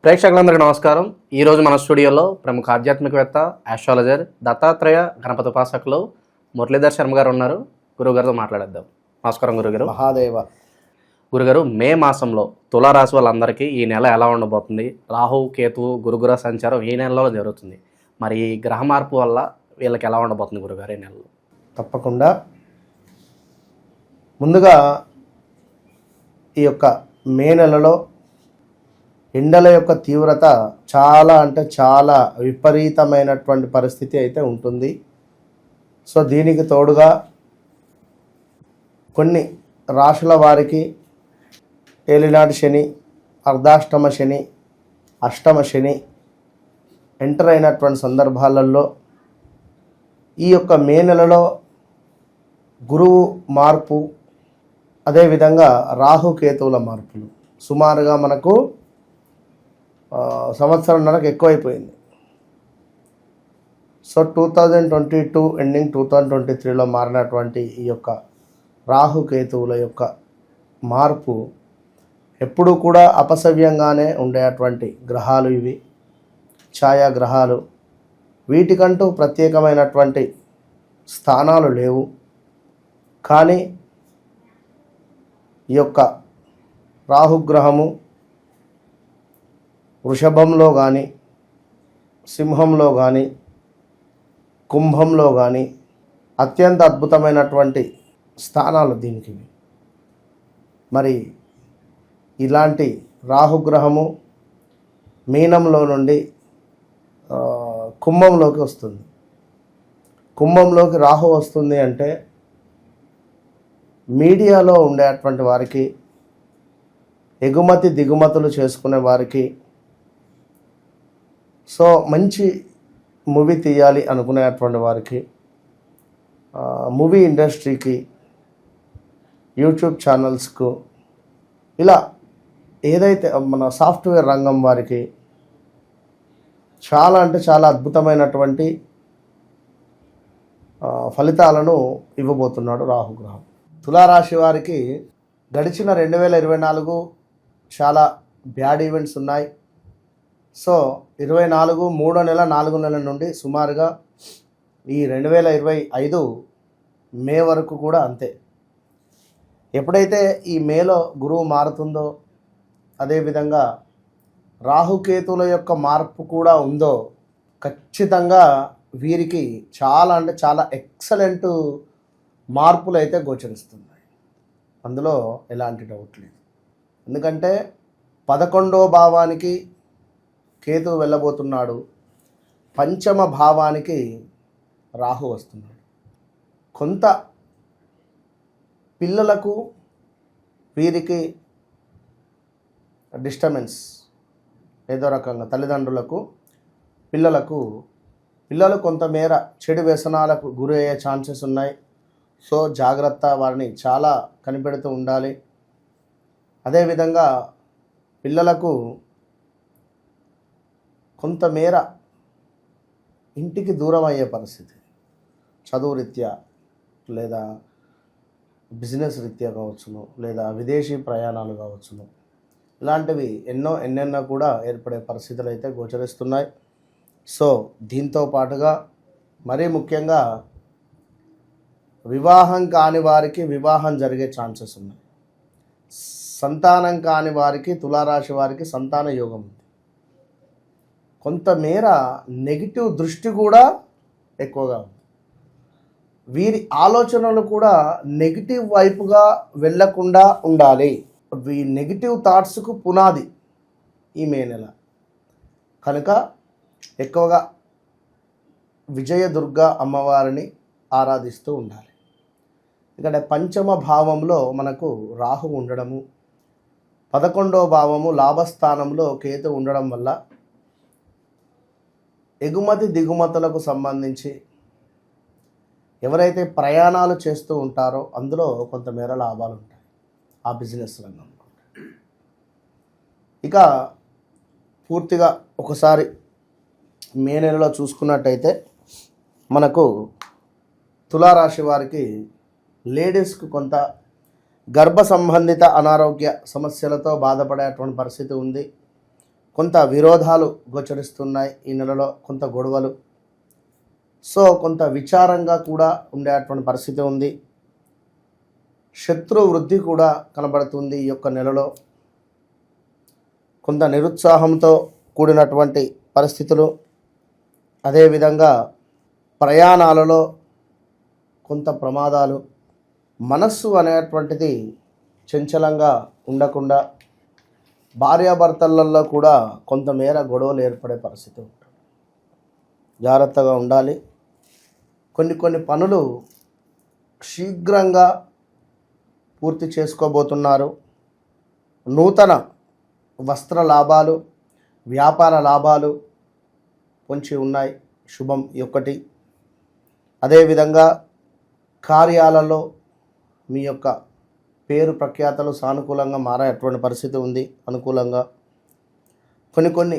ప్రేక్షకులందరికీ నమస్కారం. ఈరోజు మన స్టూడియోలో ప్రముఖ ఆధ్యాత్మికవేత్త, ఆస్ట్రాలజర్, దత్తాత్రేయ గణపతి ఉపాసకులు మురళీధర్ శర్మ గారు ఉన్నారు. గురుగారితో మాట్లాడేద్దాం. నమస్కారం గురుగారు. మహాదేవ. గురుగారు, మే మాసంలో తులారాశి వాళ్ళందరికీ ఈ నెల ఎలా ఉండబోతుంది? రాహు, కేతువు, గురుగుర సంచారం ఈ నెలలో జరుగుతుంది. మరి ఈ గ్రహ మార్పు వల్ల వీళ్ళకి ఎలా ఉండబోతుంది గురుగారు ఈ నెలలో? తప్పకుండా. ముందుగా ఈ యొక్క మే నెలలో ఎండల యొక్క తీవ్రత చాలా విపరీతమైనటువంటి పరిస్థితి అయితే ఉంటుంది. సో దీనికి తోడుగా కొన్ని రాశుల వారికి ఏలినాటి శని, అర్ధాష్టమ శని, అష్టమ శని ఎంటర్ అయినటువంటి సందర్భాలలో ఈ యొక్క మే నెలలో గురువు మార్పు, అదేవిధంగా రాహుకేతువుల మార్పులు సుమారుగా మనకు సంవత్సరంన్నరకు ఎక్కువైపోయింది. సో 2022 ఎండింగ్ 2023లో మారినటువంటి ఈ యొక్క రాహుకేతువుల యొక్క మార్పు ఎప్పుడూ కూడా అపసవ్యంగానే ఉండేటువంటి గ్రహాలు ఇవి, ఛాయాగ్రహాలు. వీటికంటూ ప్రత్యేకమైనటువంటి స్థానాలు లేవు. కానీ ఈ యొక్క రాహుగ్రహము వృషభంలో కానీ, సింహంలో కానీ, కుంభంలో కానీ అత్యంత అద్భుతమైనటువంటి స్థానాలు దీనికి. మరి ఇలాంటి రాహుగ్రహము మీనంలో నుండి కుంభంలోకి వస్తుంది. కుంభంలోకి రాహు వస్తుంది అంటే మీడియాలో ఉండేటువంటి వారికి, ఎగుమతి దిగుమతులు చేసుకునే వారికి, సో మంచి మూవీ తీయాలి అనుకునేటువంటి వారికి, మూవీ ఇండస్ట్రీకి, యూట్యూబ్ ఛానల్స్కు, ఇలా ఏదైతే మన సాఫ్ట్వేర్ రంగం వారికి చాలా అద్భుతమైనటువంటి ఫలితాలను ఇవ్వబోతున్నాడు రాహుగ్రహం. తులారాశి వారికి గడిచిన 2024 చాలా బ్యాడ్ ఈవెంట్స్ ఉన్నాయి. సో 24 3వ నెల 4వ నెల నుండి సుమారుగా ఈ 2025 మే వరకు కూడా అంతే. ఎప్పుడైతే ఈ మేలో గురువు మారుతుందో, అదేవిధంగా రాహుకేతువుల యొక్క మార్పు కూడా ఉందో, ఖచ్చితంగా వీరికి చాలా ఎక్సలెంట్ మార్పులు అయితే గోచరిస్తున్నాయి. అందులో ఎలాంటి డౌట్ లేదు. ఎందుకంటే 11వ భావానికి కేతువు వెళ్ళబోతున్నాడు, పంచమ భావానికి రాహు వస్తున్నాడు. కొంత పిల్లలకు వీరికి డిస్టర్బెన్స్ ఏదో రకంగా, తల్లిదండ్రులకు పిల్లలు కొంతమేర చెడు వ్యసనాలకు గురి అయ్యే ఛాన్సెస్ ఉన్నాయి. సో జాగ్రత్త, వారిని చాలా కనిపెడుతూ ఉండాలి. అదేవిధంగా పిల్లలకు కొంతమేర ఇంటికి దూరం అయ్యే పరిస్థితి, చదువు రీత్యా లేదా బిజినెస్ రీత్యా కావచ్చును, లేదా విదేశీ ప్రయాణాలు కావచ్చును, ఇలాంటివి ఎన్నెన్నో కూడా ఏర్పడే పరిస్థితులు అయితే గోచరిస్తున్నాయి. సో దీంతో పాటుగా మరీ ముఖ్యంగా వివాహం కాని వారికి వివాహం జరిగే ఛాన్సెస్ ఉన్నాయి. సంతానం కాని వారికి, తులారాశి వారికి సంతాన యోగం ఉంది. కొంతమేర నెగిటివ్ దృష్టి కూడా ఎక్కువగా ఉంది. వీరి ఆలోచనలు కూడా నెగిటివ్ వైపుగా వెళ్ళకుండా ఉండాలి. ఈ నెగిటివ్ థాట్స్కు పునాది ఈ మే నెల కనుక ఎక్కువగా విజయదుర్గ అమ్మవారిని ఆరాధిస్తూ ఉండాలి. ఎందుకంటే పంచమ భావంలో మనకు రాహు ఉండడము, 11వ భావము లాభస్థానంలో కేతు ఉండడం వల్ల ఎగుమతి దిగుమతులకు సంబంధించి ఎవరైతే ప్రయాణాలు చేస్తూ ఉంటారో అందులో కొంతమేర లాభాలు ఉంటాయి ఆ బిజినెస్ రంగంలో. ఇక పూర్తిగా ఒకసారి మే నెలలో చూసుకున్నట్టయితే మనకు తులారాశి వారికి లేడీస్కు కొంత గర్భ సంబంధిత అనారోగ్య సమస్యలతో బాధపడేటువంటి పరిస్థితి ఉంది. కొంత విరోధాలు గోచరిస్తున్నాయి ఈ నెలలో, కొంత గొడవలు. సో కొంత విచారంగా కూడా ఉండేటువంటి పరిస్థితి ఉంది. శత్రు వృద్ధి కూడా కనబడుతుంది ఈ యొక్క నెలలో. కొంత నిరుత్సాహంతో కూడినటువంటి పరిస్థితులు, అదేవిధంగా ప్రయాణాలలో కొంత ప్రమాదాలు, మనస్సు అనేటువంటిది చంచలంగా ఉండకుండా భార్యాభర్తలలో కూడా కొంతమేర గొడవలు ఏర్పడే పరిస్థితి ఉంటుంది. జాగ్రత్తగా ఉండాలి. కొన్ని పనులు శీఘ్రంగా పూర్తి చేసుకోబోతున్నారు. నూతన వస్త్ర లాభాలు, వ్యాపార లాభాలు పొంచి ఉన్నాయి. శుభం ఒకటి. అదేవిధంగా కార్యాలలో మీ యొక్క పేరు ప్రఖ్యాతలు సానుకూలంగా మారేటువంటి పరిస్థితి ఉంది. అనుకూలంగా కొన్ని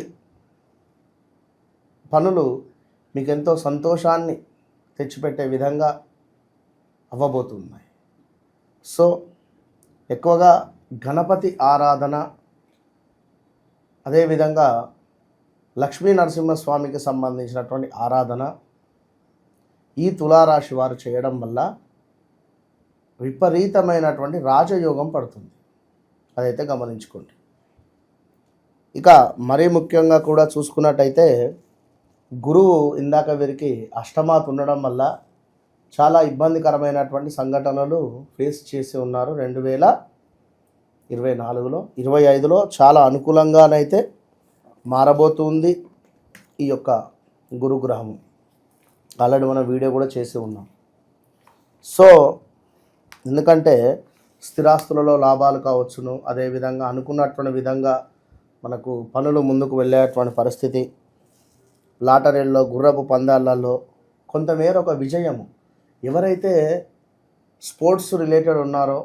పనులు మీకు ఎంతో సంతోషాన్ని తెచ్చిపెట్టే విధంగా అవ్వబోతున్నాయి. సో ఎక్కువగా గణపతి ఆరాధన, అదేవిధంగా లక్ష్మీ నరసింహస్వామికి సంబంధించినటువంటి ఆరాధన ఈ తులారాశి వారు చేయడం వల్ల విపరీతమైనటువంటి రాజయోగం పడుతుంది. అదైతే గమనించుకోండి. ఇక మరీ ముఖ్యంగా కూడా చూసుకున్నట్టయితే గురువు ఇందాక వీరికి అష్టమాత్ ఉండడం వల్ల చాలా ఇబ్బందికరమైనటువంటి సంఘటనలు ఫేస్ చేసి ఉన్నారు. 2024లో 25లో చాలా అనుకూలంగానైతే మారబోతుంది ఈ యొక్క గురుగ్రహము. ఆల్రెడీ మనం వీడియో కూడా చేసి ఉన్నాం. సో ఎందుకంటే స్థిరాస్తులలో లాభాలు కావచ్చును, అదేవిధంగా అనుకున్నటువంటి విధంగా మనకు పనులు ముందుకు వెళ్ళేటువంటి పరిస్థితి, లాటరీల్లో, గుర్రపు పందాలలో కొంతమేర ఒక విజయము, ఎవరైతే స్పోర్ట్స్ రిలేటెడ్ ఉన్నారో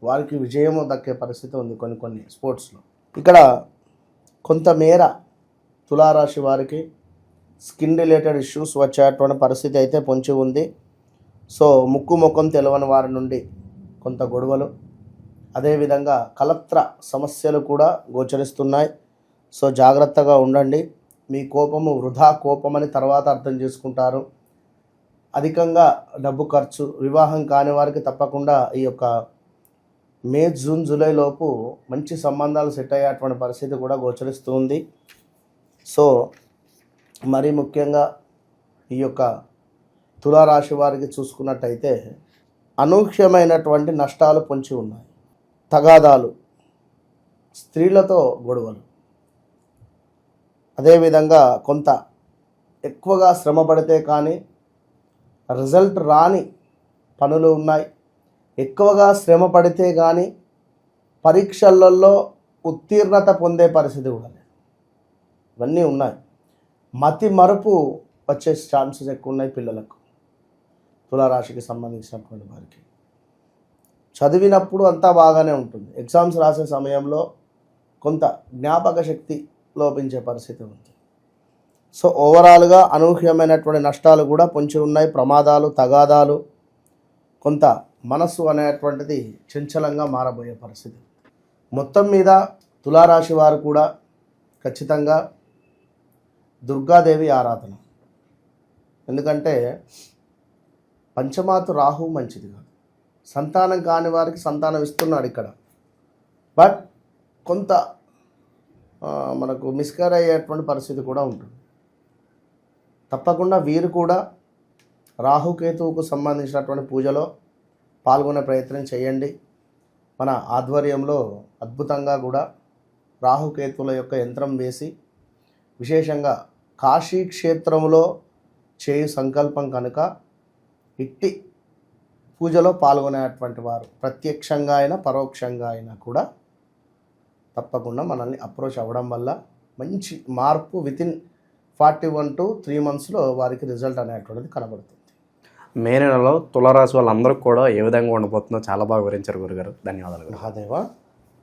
వారికి విజయము దక్కే పరిస్థితి ఉంది కొన్ని స్పోర్ట్స్లో. ఇక్కడ కొంతమేర తులారాశి వారికి స్కిన్ రిలేటెడ్ ఇష్యూస్ వచ్చేటువంటి పరిస్థితి అయితే పొంచి ఉంది. సో ముఖం తెలవని వారి నుండి కొంత గొడవలు, అదేవిధంగా కలత్ర సమస్యలు కూడా గోచరిస్తున్నాయి. సో జాగ్రత్తగా ఉండండి. మీ కోపము వృధా కోపమని తర్వాత అర్థం చేసుకుంటారు. అధికంగా డబ్బు ఖర్చు, వివాహం కాని వారికి తప్పకుండా ఈ యొక్క మే, జూన్, జూలై లోపు మంచి సంబంధాలు సెట్ అయ్యేటువంటి పరిస్థితి కూడా గోచరిస్తుంది. సో మరీ ముఖ్యంగా ఈ యొక్క తులారాశి వారికి చూసుకున్నట్టయితే అనూహ్యమైనటువంటి నష్టాలు పొంచి ఉన్నాయి. తగాదాలు, స్త్రీలతో గొడవలు, అదేవిధంగా కొంత ఎక్కువగా శ్రమ పడితే కానీ రిజల్ట్ రాని పనులు ఉన్నాయి. ఎక్కువగా శ్రమ పడితే కానీ పరీక్షలలో ఉత్తీర్ణత పొందే పరిస్థితి కూడా లేదు. ఇవన్నీ ఉన్నాయి. మతి మరుపు వచ్చే ఛాన్సెస్ ఎక్కువ ఉన్నాయి పిల్లలకు, తులారాశికి సంబంధించినటువంటి వారికి. చదివినప్పుడు అంతా బాగానే ఉంటుంది, ఎగ్జామ్స్ రాసే సమయంలో కొంత జ్ఞాపక శక్తి లోపించే పరిస్థితి ఉంది. సో ఓవరాల్గా అనూహ్యమైనటువంటి నష్టాలు కూడా పొంచి ఉన్నాయి. ప్రమాదాలు, తగాదాలు, కొంత మనస్సు అనేటువంటిది చంచలంగా మారబోయే పరిస్థితి. మొత్తం మీద తులారాశి వారు కూడా ఖచ్చితంగా దుర్గాదేవి ఆరాధన, ఎందుకంటే పంచమాతు రాహు మంచిది కాదు. సంతానం కాని వారికి సంతానం ఇస్తున్నాడు ఇక్కడ, బట్ కొంత మనకు మిస్కేర్ అయ్యేటువంటి పరిస్థితి కూడా ఉంటుంది. తప్పకుండా వీరు కూడా రాహుకేతువుకు సంబంధించినటువంటి పూజలో పాల్గొనే ప్రయత్నం చేయండి. మన ఆధ్వర్యంలో అద్భుతంగా కూడా రాహుకేతువుల యొక్క యంత్రం వేసి, విశేషంగా కాశీ క్షేత్రంలో చేయు సంకల్పం కనుక ఇట్టి పూజలో పాల్గొనేటువంటి వారు ప్రత్యక్షంగా అయినా పరోక్షంగా అయినా కూడా తప్పకుండా మనల్ని అప్రోచ్ అవ్వడం వల్ల మంచి మార్పు వితిన్ 41 to 3 monthsలో వారికి రిజల్ట్ అనేటువంటిది కనబడుతుంది. మే నెలలో తులారాశి వాళ్ళందరికీ కూడా ఏ విధంగా ఉండబోతుందో చాలా బాగా వివరించారు గురుగారు. ధన్యవాదాలు. మహాదేవ.